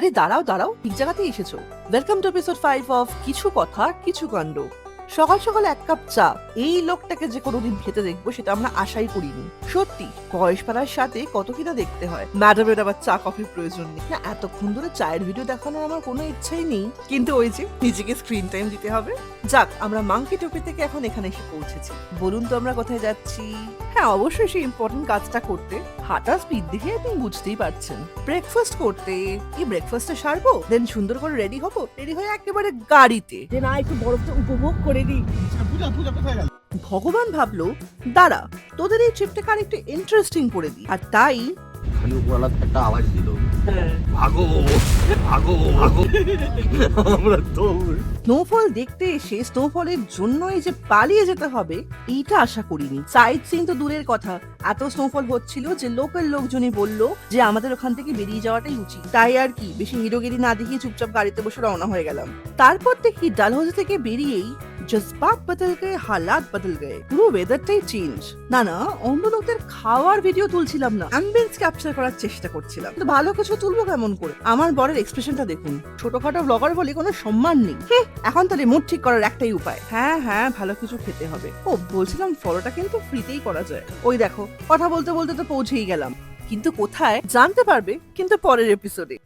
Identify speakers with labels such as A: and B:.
A: আরে দাঁড়াও দাঁড়াও, ঠিক জায়গাতেই এসেছো। ওয়েলকাম টু এপিসোড 5 অফ কিছু কথা কিছু কাণ্ড। সকাল সকাল এক কাপ চা, এই লোকটাকে যে কোনোদিন খেতে দেখবো সেটা আমরা আশাই করিনি। সত্যি বয়স বাড়ার সাথে কত কিনা দেখতে হয়। ম্যাডামের আবার চা কফির প্রয়োজন নেই না, এতক্ষণ ধরে চায়ের ভিডিও দেখানোর আমার কোনো ইচ্ছাই নেই, কিন্তু ওই যে নিজেকে স্ক্রিন টাইম দিতে হবে। যাক, আমরা মাংকি টপি থেকে এখন এখানে এসে পৌঁছেছি। বলুন তো আমরা কোথায় যাচ্ছি? হ্যাঁ, অবশ্যই সেই ইম্পর্টেন্ট কাজটা করতে। হাঁটা স্পিড দেখে আপনি বুঝতেই পারছেন। ব্রেকফাস্ট করতে। এই ব্রেকফাস্টে সারবো, দেন সুন্দর করে রেডি হবো, রেডি হয়ে একেবারে গাড়িতে যে না একটু বরফটা উপভোগ করে দিই। ভগবান ভাবলো দাঁড়া, তোদের এই ট্রিপটাকে আর একটু ইন্টারেস্টিং করে দিই, আর তাই
B: খালি উপরওয়ালা একটা আওয়াজ দিল, ভাগো ভাগো ভাগো। আমরা দৌড়।
A: স্নোফল দেখতে এসে স্নোফলের জন্যই যে পালিয়ে যেতে হবে এইটা আশা করিনি। সাইট সিন তো দূরের কথা, এত স্নোফল হচ্ছিল যে লোকাল লোকজনই বললো যে আমাদের ওখান থেকে বেরিয়ে যাওয়াটাই উচিত। তাই আর কি বেশি হিরোগিরি না দেখিয়ে চুপচাপ গাড়িতে বসে রওনা হয়ে গেলাম। তারপর দেখি ডালহৌজি থেকে বেরিয়েই জজবাত বদল গয়ে, হালাত বদল গয়ে, পুরো ওয়েদারটাই চেঞ্জ। না না, অন্য লোকদের খাওয়ার ভিডিও তুলছিলাম না, অ্যাম্বিয়েন্স ক্যাপচার করার চেষ্টা করছিলাম। তো ভালো কিছু তুলবো কেমন করে? আমার বরের এক্সপ্রেশনটা দেখুন। ছোটখাটো ব্লগার বলে কোনো সম্মান নেই। এখন তাহলে মুড ঠিক করার একটাই উপায়, হ্যাঁ হ্যাঁ ভালো কিছু খেতে হবে। ও বলছিলাম ফলোটা কিন্তু ফ্রিতেই করা যায়। ওই দেখো, কথা বলতে বলতে তো পৌঁছেই গেলাম, কিন্তু কোথায় জানতে পারবে কিন্তু পরের এপিসোডে।